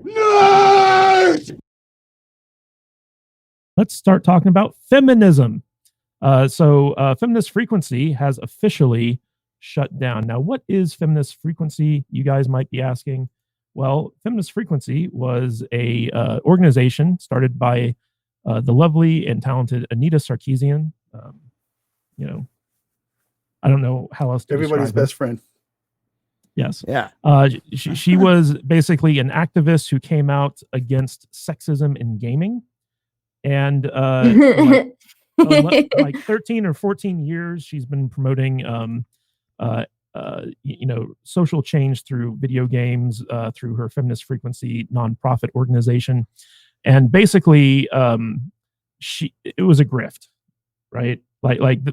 Nerd! Let's start talking about feminism. Feminist Frequency has officially shut down. Now, what is Feminist Frequency? You guys might be asking. Well, Feminist Frequency was a organization started by the lovely and talented Anita Sarkeesian. You know, I don't know how else to everybody's describe her. best friend. Yes. Yeah. She was basically an activist who came out against sexism in gaming. And like 13 or 14 years, she's been promoting, social change through video games, through her Feminist Frequency nonprofit organization. And basically, it was a grift, right?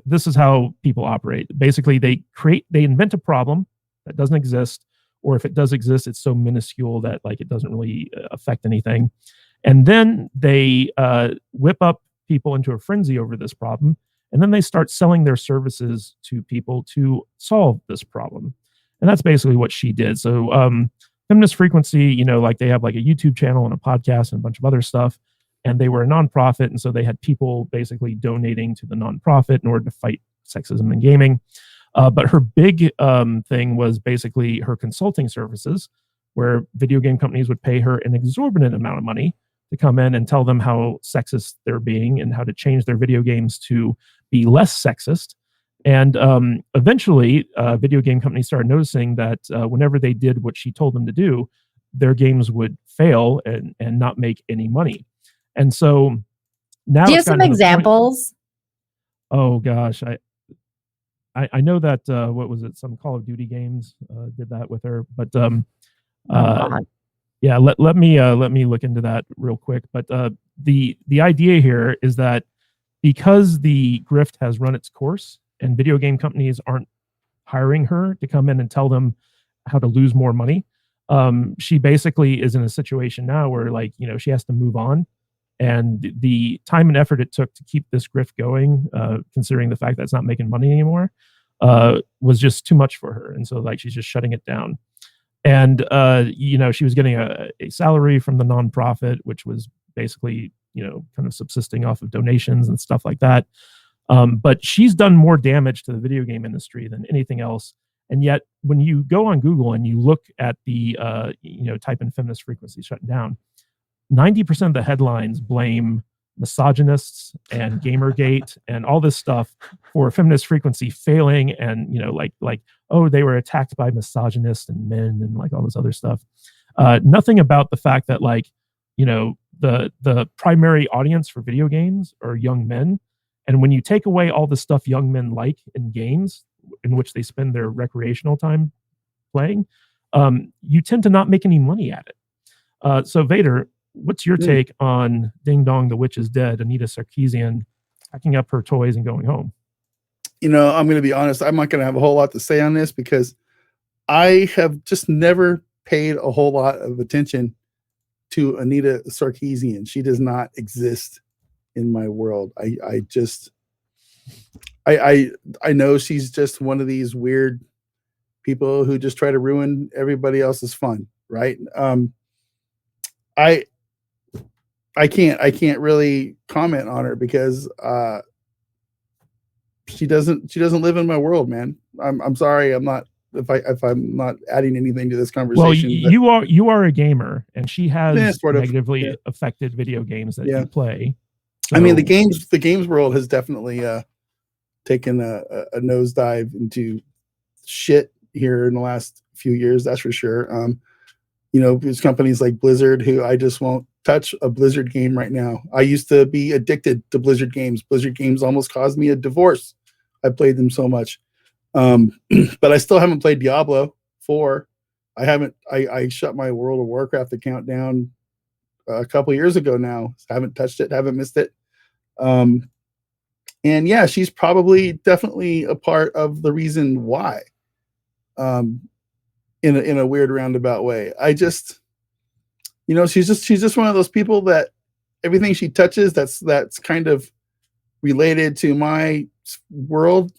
This is how people operate. Basically, they invent a problem that doesn't exist, or if it does exist, it's so minuscule that like it doesn't really affect anything. And then they whip up people into a frenzy over this problem, and then they start selling their services to people to solve this problem. And that's basically what she did. So Feminist Frequency, like they have like a YouTube channel and a podcast and a bunch of other stuff, and they were a nonprofit, and so they had people basically donating to the nonprofit in order to fight sexism in gaming. But her big thing was basically her consulting services, where video game companies would pay her an exorbitant amount of money to come in and tell them how sexist they're being and how to change their video games to be less sexist. And eventually, video game companies started noticing that whenever they did what she told them to do, their games would fail and not make any money. And so now, do you have some examples? Oh gosh, I know that what was it? Some Call of Duty games did that with her, but yeah, let me look into that real quick. But the idea here is that because the grift has run its course and video game companies aren't hiring her to come in and tell them how to lose more money, she basically is in a situation now where she has to move on. And the time and effort it took to keep this grift going, considering the fact that it's not making money anymore, was just too much for her. And so she's just shutting it down. And, she was getting a salary from the nonprofit, which was basically, kind of subsisting off of donations and stuff like that. But she's done more damage to the video game industry than anything else. And yet when you go on Google and you look at the, type in Feminist Frequency shutting down, 90% of the headlines blame misogynists and Gamergate and all this stuff for Feminist Frequency failing, and oh, they were attacked by misogynists and men and all this other stuff. Nothing about the fact that the primary audience for video games are young men, and when you take away all the stuff young men like in games in which they spend their recreational time playing, you tend to not make any money at it. So Vader, what's your take on Ding Dong, the Witch is Dead, Anita Sarkeesian packing up her toys and going home? I'm going to be honest. I'm not going to have a whole lot to say on this because I have just never paid a whole lot of attention to Anita Sarkeesian. She does not exist in my world. I know she's just one of these weird people who just try to ruin everybody else's fun, right? I can't really comment on her because she doesn't live in my world, man. I'm sorry. I'm not if I'm not adding anything to this conversation. Well, you are a gamer, and she has negatively affected video games that you play. So. I mean, the games world has definitely taken a nosedive into shit here in the last few years. That's for sure. There's companies like Blizzard who I just won't touch a Blizzard game right now. I used to be addicted to Blizzard games. Blizzard games almost caused me a divorce. I played them so much. But I still haven't played Diablo 4. I shut my World of Warcraft account down a couple of years ago now. Haven't touched it, haven't missed it. And yeah, she's definitely a part of the reason why. In a weird roundabout way. I just, she's just one of those people that everything she touches that's kind of related to my world,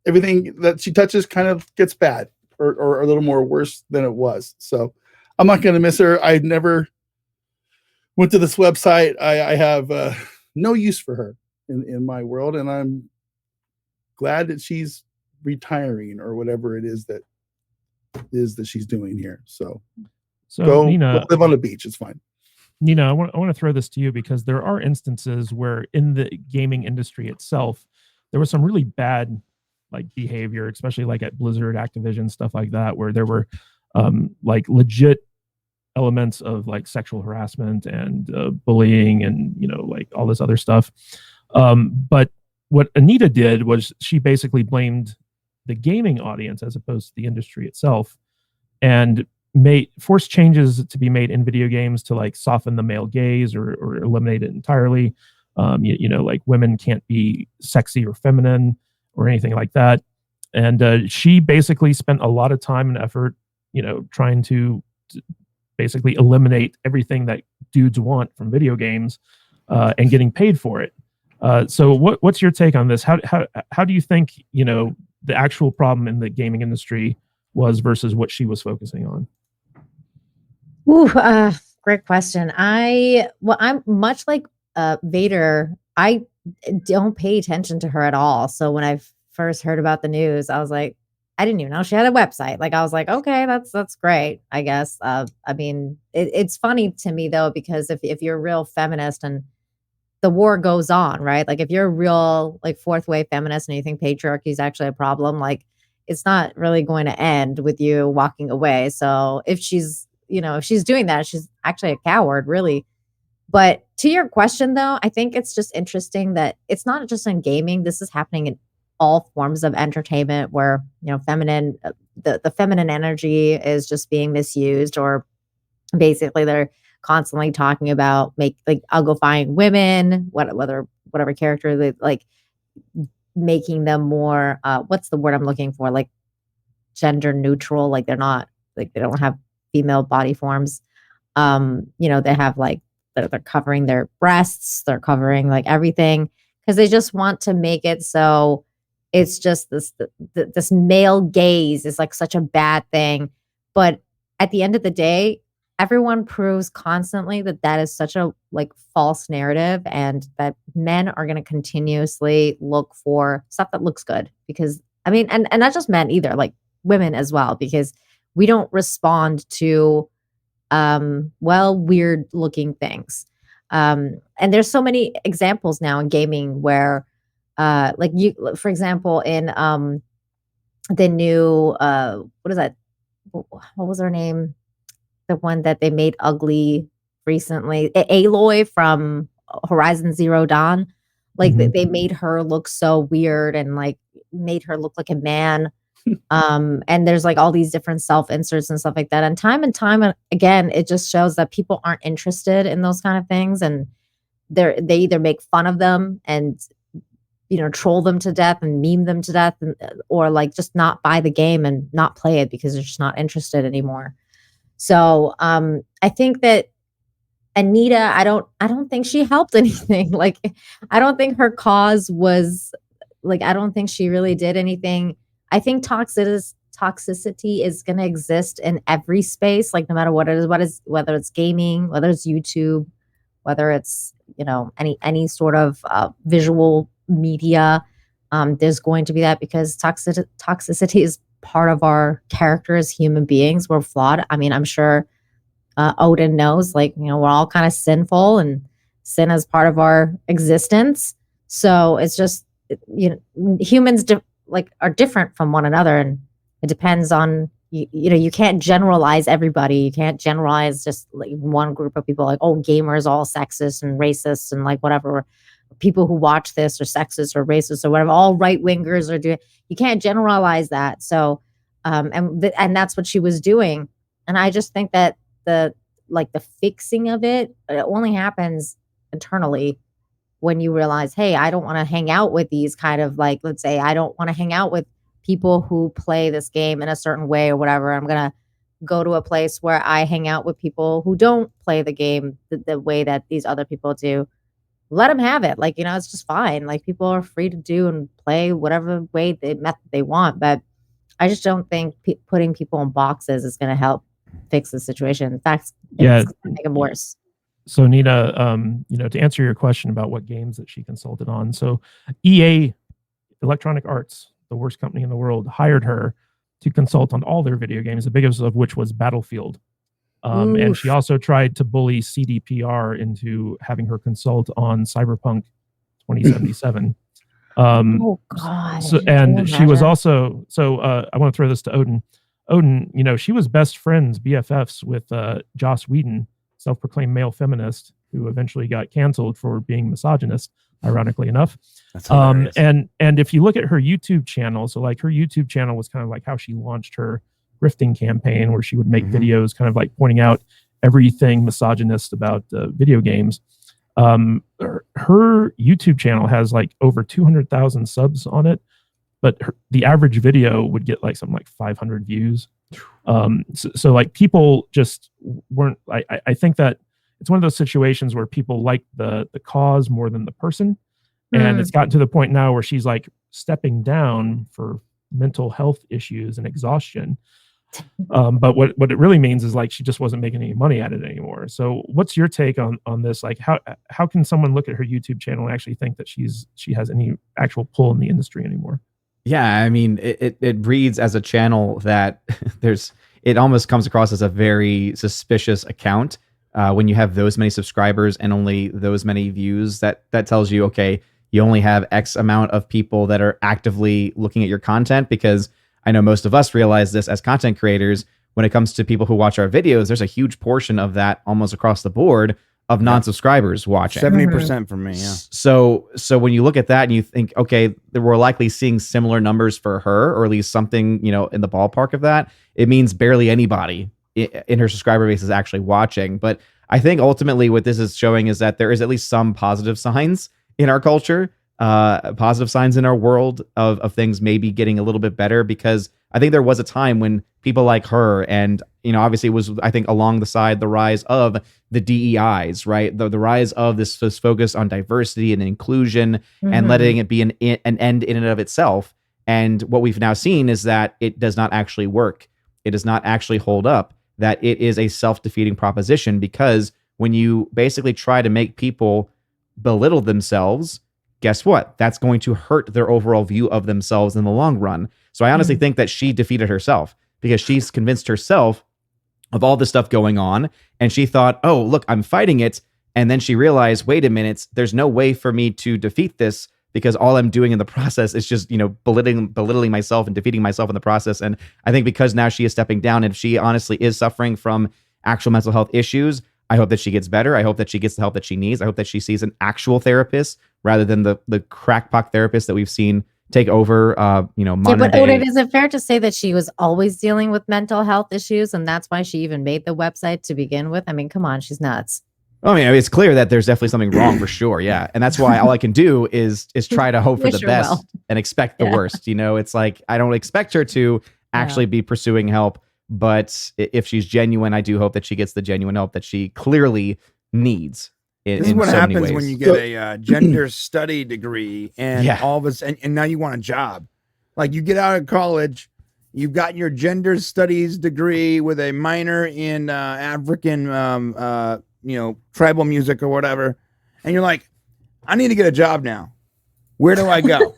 everything that she touches kind of gets bad or a little more worse than it was. So I'm not going to miss her. I never went to this website. I have no use for her in my world, and I'm glad that she's retiring or whatever it is that she's doing here. So go Nina, live on the beach. It's fine. Nina, I want to throw this to you because there are instances where in the gaming industry itself, there was some really bad like behavior, especially like at Blizzard, Activision, stuff like that, where there were like legit elements of like sexual harassment and bullying and like all this other stuff. But what Anita did was she basically blamed the gaming audience as opposed to the industry itself, and forced changes to be made in video games to like soften the male gaze or eliminate it entirely. Like women can't be sexy or feminine or anything like that. And she basically spent a lot of time and effort, trying to basically eliminate everything that dudes want from video games and getting paid for it. So what's your take on this? How do you think, the actual problem in the gaming industry was versus what she was focusing on? Ooh, great question. I'm much like Vader. I don't pay attention to her at all. So when I first heard about the news, I was like, I didn't even know she had a website. Like I was like, okay, that's great, I guess. I mean, it's funny to me though, because if you're a real feminist and the war goes on, right? Like if you're a real like fourth wave feminist and you think patriarchy is actually a problem, like it's not really going to end with you walking away. So if she's doing that, she's actually a coward, really. But to your question though, I think it's just interesting that it's not just in gaming. This is happening in all forms of entertainment where, feminine, the feminine energy is just being misused, or basically they're constantly talking about uglifying women, whatever character they like, making them more, what's the word I'm looking for? Like gender neutral. Like they're not, like they don't have female body forms. They have like, they're covering their breasts, they're covering like everything because they just want to make it so it's just this male gaze is like such a bad thing. But at the end of the day, everyone proves constantly that is such a like false narrative, and that men are going to continuously look for stuff that looks good, because I mean, and not just men either, like women as well, because we don't respond to weird looking things. And there's so many examples now in gaming where like you, for example, in the new what is that, what was her name, the one that they made ugly recently, Aloy from Horizon Zero Dawn. Like they made her look so weird and like made her look like a man. And there's like all these different self inserts and stuff like that. And time again, it just shows that people aren't interested in those kind of things, and they either make fun of them and troll them to death and meme them to death, or like just not buy the game and not play it because they're just not interested anymore. So I think that Anita, I don't think she helped anything. Like I don't think her cause was like, I don't think she really did anything. I think toxicity is going to exist in every space, like no matter what it is, whether it's gaming, whether it's YouTube, whether it's any sort of visual media. There's going to be that, because toxicity is part of our character as human beings. We're flawed. I mean, I'm sure Odin knows, like, we're all kind of sinful, and sin is part of our existence. So it's just, humans are different from one another, and it depends on, you can't generalize everybody. You can't generalize just like one group of people, like, oh, gamers all sexist and racist and like whatever. People who watch this are sexist or racist or whatever. All right wingers are doing. You can't generalize that. So, and that's what she was doing. And I just think that the fixing of it only happens internally, when you realize, hey, I don't want to hang out with these kind of, like, let's say I don't want to hang out with people who play this game in a certain way or whatever. I'm going to go to a place where I hang out with people who don't play the game the way that these other people do. Let them have it. Like, it's just fine. Like, people are free to do and play whatever way method they want. But I just don't think putting people in boxes is going to help fix the situation. In fact, Yeah. it's gonna make it worse. So Nina, to answer your question about what games that she consulted on, so EA, Electronic Arts, the worst company in the world, hired her to consult on all their video games, the biggest of which was Battlefield. And she also tried to bully CDPR into having her consult on Cyberpunk 2077. Oh God! So, and she was also I want to throw this to Odin. Odin, she was best friends, BFFs with Joss Whedon, self-proclaimed male feminist, who eventually got canceled for being misogynist, ironically enough. That's hilarious. And if you look at her YouTube channel, so like her YouTube channel was kind of like how she launched her grifting campaign, where she would make videos kind of like pointing out everything misogynist about video games. Her YouTube channel has like over 200,000 subs on it, but the average video would get like something like 500 views. So like people just weren't. I think that it's one of those situations where people like the cause more than the person, and it's gotten to the point now where she's like stepping down for mental health issues and exhaustion. But what it really means is like she just wasn't making any money at it anymore. So what's your take on this? Like how can someone look at her YouTube channel and actually think that she has any actual pull in the industry anymore? Yeah, I mean, it reads as a channel that it almost comes across as a very suspicious account when you have those many subscribers and only those many views. That tells you, okay, you only have X amount of people that are actively looking at your content, because I know most of us realize this as content creators. When it comes to people who watch our videos, there's a huge portion of that almost across the board of non-subscribers watching. 70% for me, yeah. So when you look at that and you think, okay, we're likely seeing similar numbers for her, or at least something, in the ballpark of that, it means barely anybody in her subscriber base is actually watching. But I think ultimately what this is showing is that there is at least some positive signs in our culture, positive signs in our world of things maybe getting a little bit better, because I think there was a time when people like her, and obviously it was, I think, along the rise of the DEIs, right? The rise of this focus on diversity and inclusion and letting it be an end in and of itself. And what we've now seen is that it does not actually work. It does not actually hold up, that it is a self-defeating proposition, because when you basically try to make people belittle themselves, guess what? That's going to hurt their overall view of themselves in the long run. So I honestly think that she defeated herself, because she's convinced herself of all this stuff going on. And she thought, oh, look, I'm fighting it. And then she realized, wait a minute, there's no way for me to defeat this, because all I'm doing in the process is just, belittling myself and defeating myself in the process. And I think because now she is stepping down, and she honestly is suffering from actual mental health issues, I hope that she gets better. I hope that she gets the help that she needs. I hope that she sees an actual therapist rather than the crackpot therapist that we've seen take over, modern but day. Odin, is it fair to say that she was always dealing with mental health issues, and that's why she even made the website to begin with? I mean, come on, she's nuts. I mean, it's clear that there's definitely something wrong for sure. Yeah. And that's why all I can do is try to hope for the best and expect the worst. It's like, I don't expect her to actually be pursuing help, but if she's genuine, I do hope that she gets the genuine help that she clearly needs. This is what happens when you get a gender study degree and all of us, and now you want a job. Like, you get out of college, you've got your gender studies degree with a minor in African, tribal music or whatever, and you're like, I need to get a job now. Where do I go?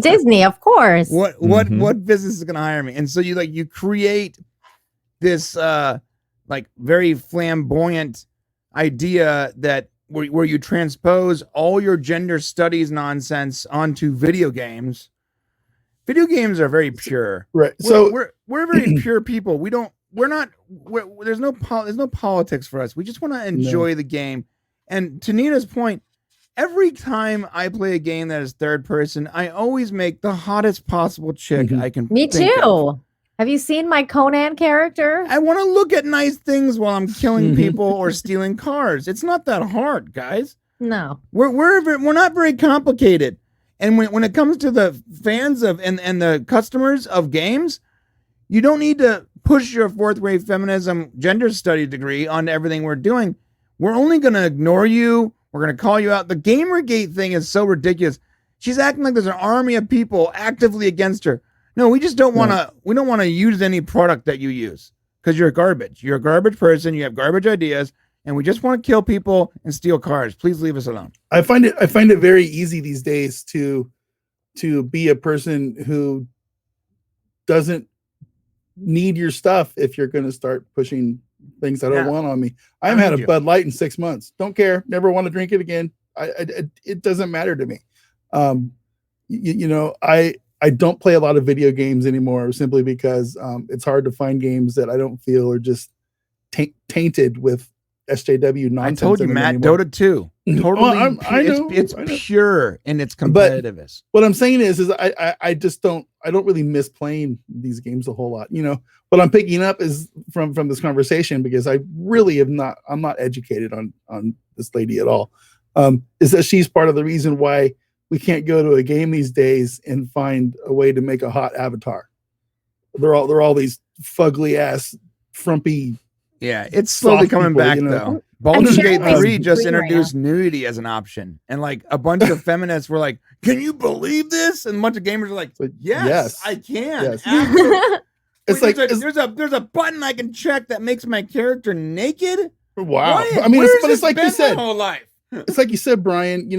Disney, of course. What business is going to hire me? And so you create this very flamboyant idea that where you transpose all your gender studies nonsense onto video games. Video games are very pure, right? We're very pure people. There's no politics for us. We just want to enjoy the game. And to Nina's point, every time I play a game that is third person, I always make the hottest possible chick I can. Me think too. of. Have you seen my Conan character? I want to look at nice things while I'm killing people or stealing cars. It's not that hard, guys. No, we're not very complicated. And when it comes to the fans of and the customers of games, you don't need to push your fourth grade feminism gender study degree onto everything we're doing. We're only going to ignore you. We're going to call you out. The Gamergate thing is so ridiculous. She's acting like there's an army of people actively against her. No, we just don't want to. We don't want to use any product that you use. because you're garbage. You're a garbage person. You have garbage ideas, and we just want to kill people and steal cars. Please leave us alone. I find it very easy these days to be a person who doesn't need your stuff if you're going to start pushing things I don't want on me. I haven't had a Bud Light in 6 months. Don't care. Never want to drink it again. It doesn't matter to me. I don't play a lot of video games anymore simply because it's hard to find games that I don't feel are just tainted with SJW nonsense. I told you, Matt, anymore. Dota 2. Totally, it's pure in its competitiveness. What I'm saying is I just don't really miss playing these games a whole lot. What I'm picking up is from this conversation, because I really I'm not educated on this lady at all. Is that she's part of the reason why we can't go to a game these days and find a way to make a hot avatar. They're all these fugly ass frumpy. Yeah, it's slowly coming back though. Baldur's Gate 3 just introduced nudity as an option, and like a bunch of feminists were like, "Can you believe this?" And a bunch of gamers are like, "Yes, I can." Yes. It's like there's a button I can check that makes my character naked. Wow, it's like you said, whole life. It's like you said, Brian.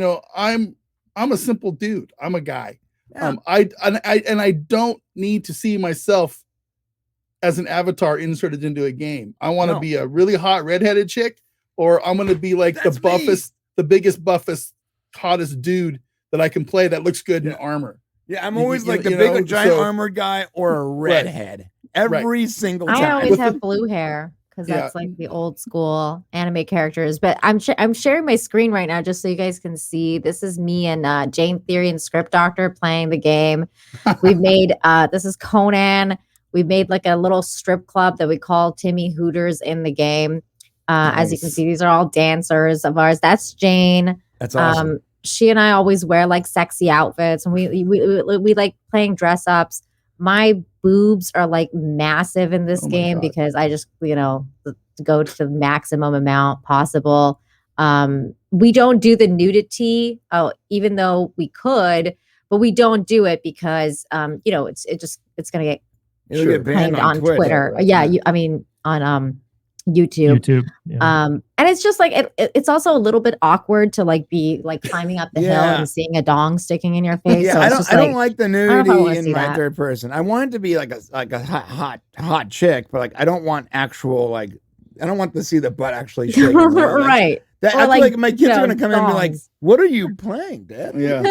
I'm a simple dude. I'm a guy. Yeah. I don't need to see myself as an avatar inserted into a game. I want to be a really hot redheaded chick, or I'm going to be like the biggest, buffest, hottest dude that I can play that looks good in armor. Yeah, I'm always like the big giant armored guy or a redhead every single time. I always have blue hair because that's like the old school anime characters. But I'm sharing my screen right now just so you guys can see. This is me and Jane Theory and Script Doctor playing the game. We've made this is Conan. We made like a little strip club that we call Timmy Hooters in the game. Nice. As you can see, these are all dancers of ours. That's Jane. That's awesome. She and I always wear like sexy outfits, and we like playing dress ups. My boobs are like massive in this game because I just go to the maximum amount possible. We don't do the nudity, even though we could, but we don't do it because it's gonna get. It'll get banned on Twitter. On YouTube. Yeah. And it's just like it's also a little bit awkward to like be like climbing up the hill and seeing a dong sticking in your face. Yeah, so I don't like the nudity in my third person. I want it to be like a hot chick, but like I don't want actual I don't want to see the butt actually shaking. Right. I feel like my kids are gonna come in and be like, "What are you playing, Dad?" Yeah.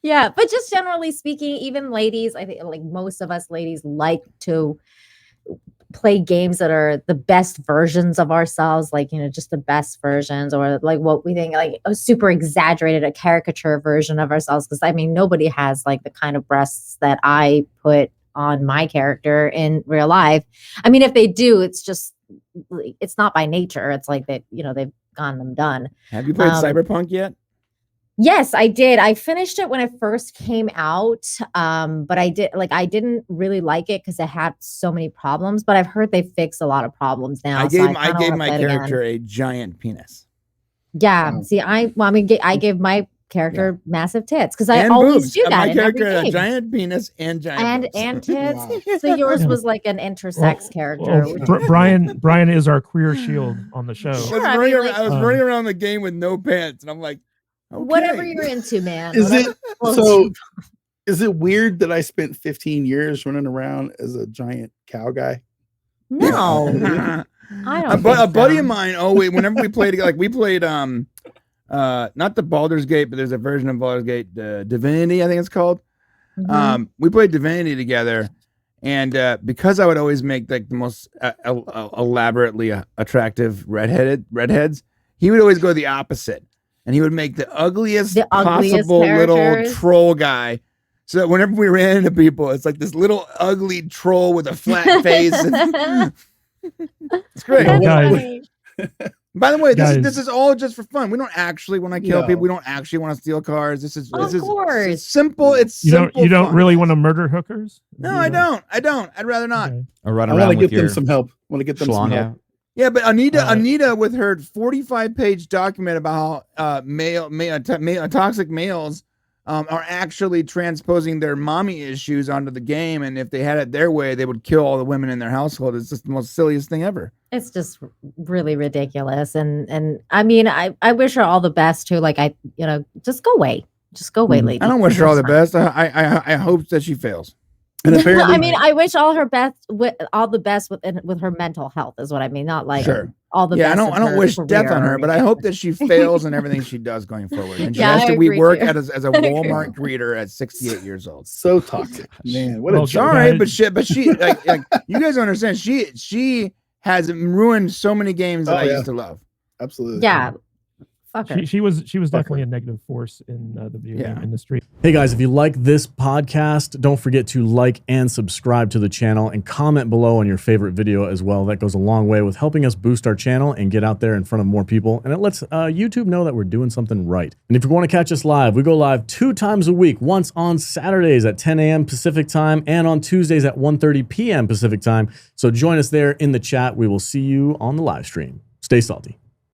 Yeah, but just generally speaking, even ladies, I think like most of us ladies like to play games that are the best versions of ourselves, like just the best versions, or like what we think like a super exaggerated, a caricature version of ourselves. Because nobody has like the kind of breasts that I put on my character in real life. If they do, it's not by nature. It's like that they've gotten them done. Have you played Cyberpunk yet? Yes, I did. I finished it when it first came out, but I didn't really like it because it had so many problems. But I've heard they fixed a lot of problems now. I gave my character a giant penis. Yeah. Oh. See, I gave my character massive tits because I always boobs. Do that. My character had a giant penis and giant and tits. Wow. So yours was like an intersex character. Brian is our queer shield on the show. Sure, I was running around the game with no pants, and I'm like. Okay. Whatever you're into, man. Is it weird that I spent 15 years running around as a giant cow guy? No. I don't. A buddy of mine whenever we played together, like we played not the Baldur's Gate, but there's a version of Baldur's Gate, Divinity, I think it's called. Mm-hmm. We played Divinity together, and because I would always make like the most elaborately attractive redheads, he would always go the opposite. And he would make the ugliest possible little troll guy. So that whenever we ran into people, it's like this little ugly troll with a flat face. It's great. By the way, this is all just for fun. We don't actually want to kill people. We don't actually want to steal cars. This is simple. It's simple. You don't really want to murder hookers? No, I don't. I'd rather not. Okay. Or run I around want to with get them some help. I want to get them some help. Yeah, but Anita with her 45-page document about how toxic males are actually transposing their mommy issues onto the game, and if they had it their way, they would kill all the women in their household. It's just the most silliest thing ever. It's just really ridiculous, and I mean, I wish her all the best too. Like just go away, lady. I don't wish her all the best. I hope that she fails. And apparently, I mean, I wish all the best with her mental health is what I mean. Not like all the best. I don't wish death on her, but I hope that she fails in everything she does going forward. And she has to work as a Walmart greeter at 68 years old. So toxic, man. What a sorry, but she like you guys don't understand. She has ruined so many games that I used to love. Absolutely. Yeah. She was definitely a negative force in the video game industry. Hey guys, if you like this podcast, don't forget to like and subscribe to the channel and comment below on your favorite video as well. That goes a long way with helping us boost our channel and get out there in front of more people. And it lets YouTube know that we're doing something right. And if you want to catch us live, we go live 2 times a week, once on Saturdays at 10 a.m. Pacific time and on Tuesdays at 1:30 p.m. Pacific time. So join us there in the chat. We will see you on the live stream. Stay salty.